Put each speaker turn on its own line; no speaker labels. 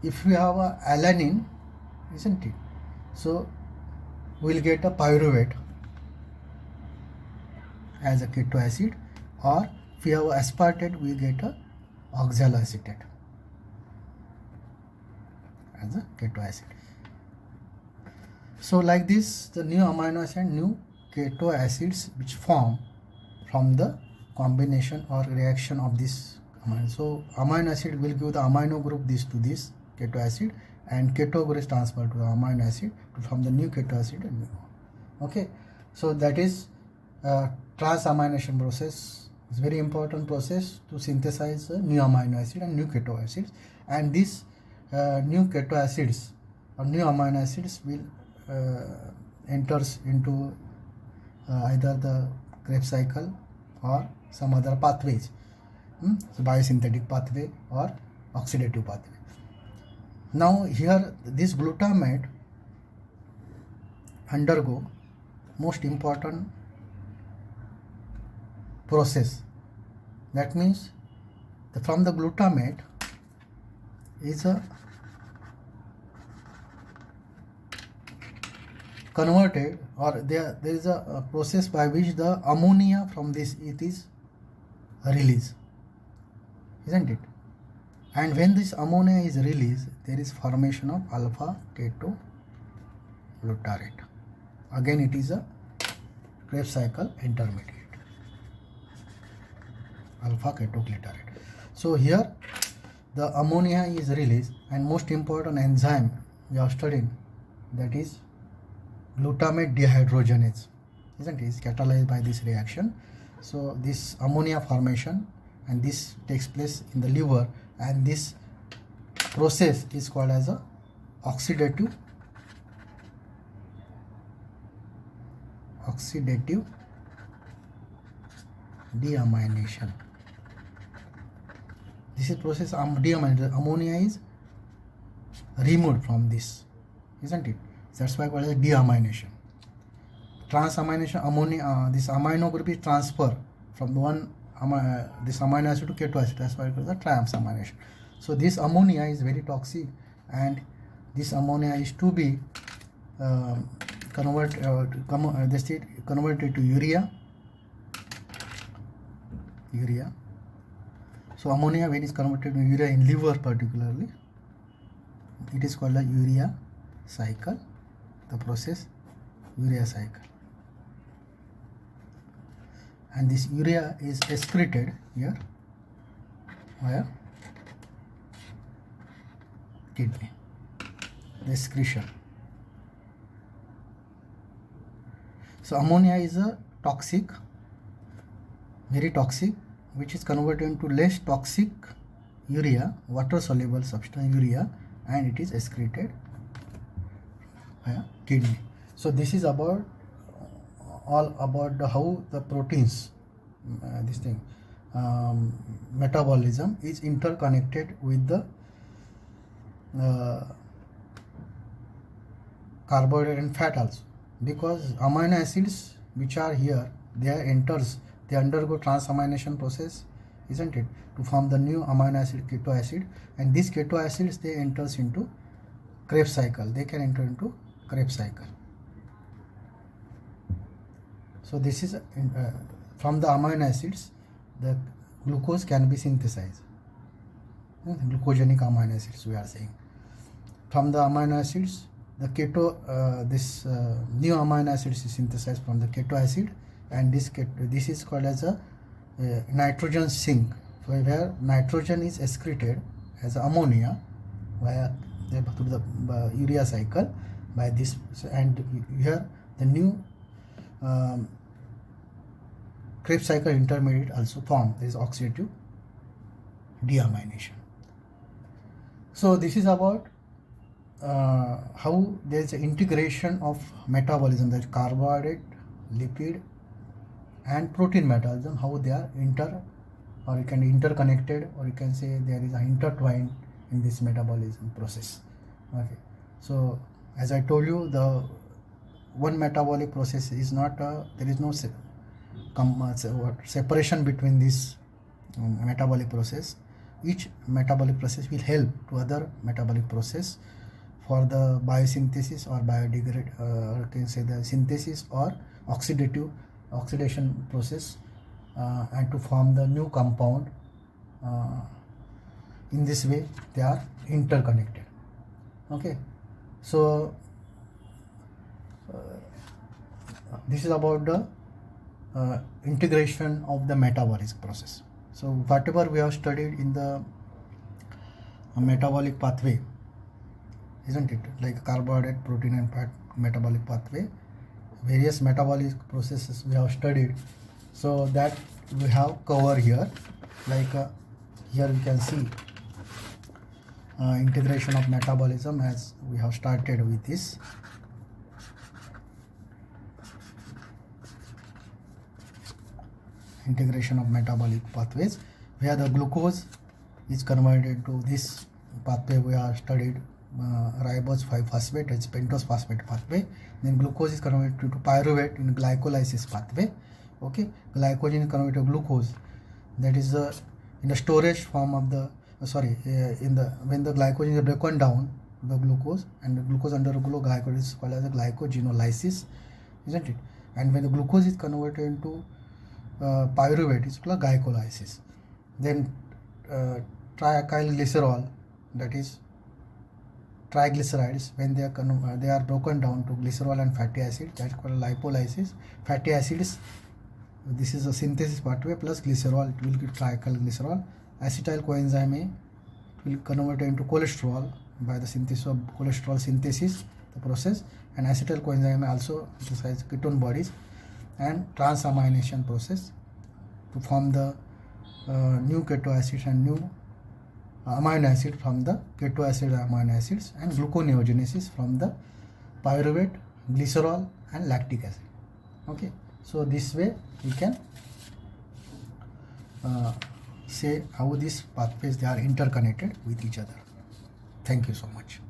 if we have a alanine, isn't it? So we'll get a pyruvate as a keto acid, or if we have aspartate, we get a oxaloacetate as a keto acid. So like this, the new amino acid and new keto acids which form from the combination or reaction of this amino. So amino acid will give the amino group this to this keto acid, and keto group is transferred to the amino acid to form the new keto acid and new. Okay, so that is transamination process. It's very important process to synthesize new amino acid and new keto acids, and these new keto acids or new amino acids will enters into either the Krebs cycle or some other pathways, so biosynthetic pathway or oxidative pathway. Now here this glutamate undergo most important process. That means from the glutamate is a converted, or there is a process by which the ammonia from this it is released, isn't it? And when this ammonia is released, there is formation of alpha ketoglutarate. Again it is a Krebs cycle intermediate, alpha ketoglutarate. So here the ammonia is released, and most important enzyme we are studying, that is glutamate dehydrogenase, isn't it? Is catalyzed by this reaction. So this ammonia formation, and this takes place in the liver, and this process is called as a oxidative deamination. This is process deamination. Ammonia is removed from this, isn't it? That's why called as deamination. Transamination, ammonia, this amino group is transferred from one this amino acid to keto acid. That's why it called the transamination. So this ammonia is very toxic, and this ammonia is to be converted to urea. So ammonia, when is converted to urea in liver particularly, it is called a urea cycle. The process urea cycle, and this urea is excreted here via kidney, the excretion. So ammonia is a toxic, very toxic, which is converted into less toxic urea, water soluble substance urea, and it is excreted via kidney. So this is about all about how the proteins, metabolism is interconnected with the carbohydrate and fat also, because amino acids which are here, they undergo transamination process, isn't it, to form the new amino acid keto acid, and these keto acids they enters into Krebs cycle. They can enter into Krebs cycle. So this is from the amino acids the glucose can be synthesized, glucogenic amino acids we are saying. From the amino acids the keto new amino acids is synthesized from the keto acid, and this is called as a nitrogen sink, so where nitrogen is excreted as ammonia via through the urea cycle by this, and here the new Krebs cycle intermediate also formed. There is oxidative deamination. So this is about how there is an integration of metabolism, that carbohydrate, lipid, and protein metabolism, how they are interconnected, or you can say there is an intertwined in this metabolism process. Okay, so as I told you, the one metabolic process is not there is no separation between this metabolic process, each metabolic process will help to other metabolic process for the biosynthesis or can say the synthesis or oxidation process, and to form the new compound. In this way they are interconnected. Okay, so this is about the integration of the metabolic process. So whatever we have studied in the metabolic pathway, isn't it, like carbohydrate, protein and fat metabolic pathway, various metabolic processes we have studied, so that we have covered here. Like here we can see integration of metabolism, as we have started with this. Integration of metabolic pathways, where the glucose is converted to this pathway we have studied, ribose 5-phosphate, it's pentose phosphate pathway. Then glucose is converted to pyruvate in glycolysis pathway. Okay, glycogen is converted to glucose, that is in the storage form of the when the glycogen is broken down, the glucose, and the glucose undergo glycolysis is called as a glycogenolysis, isn't it? And when the glucose is converted into pyruvate, it's called glycolysis. Then triacylglycerol, that is triglycerides, when they are broken down to glycerol and fatty acid, that's called lipolysis. Fatty acids, this is a synthesis pathway, plus glycerol, it will give triacylglycerol. Acetyl coenzyme A, it will convert into cholesterol by the synthesis of cholesterol synthesis, the process. And acetyl coenzyme also synthesize ketone bodies, and transamination process to form the new keto acids and new amino acid from the keto acid amino acids, and gluconeogenesis from the pyruvate, glycerol and lactic acid. Okay, so this way we can say how these pathways they are interconnected with each other. Thank you so much.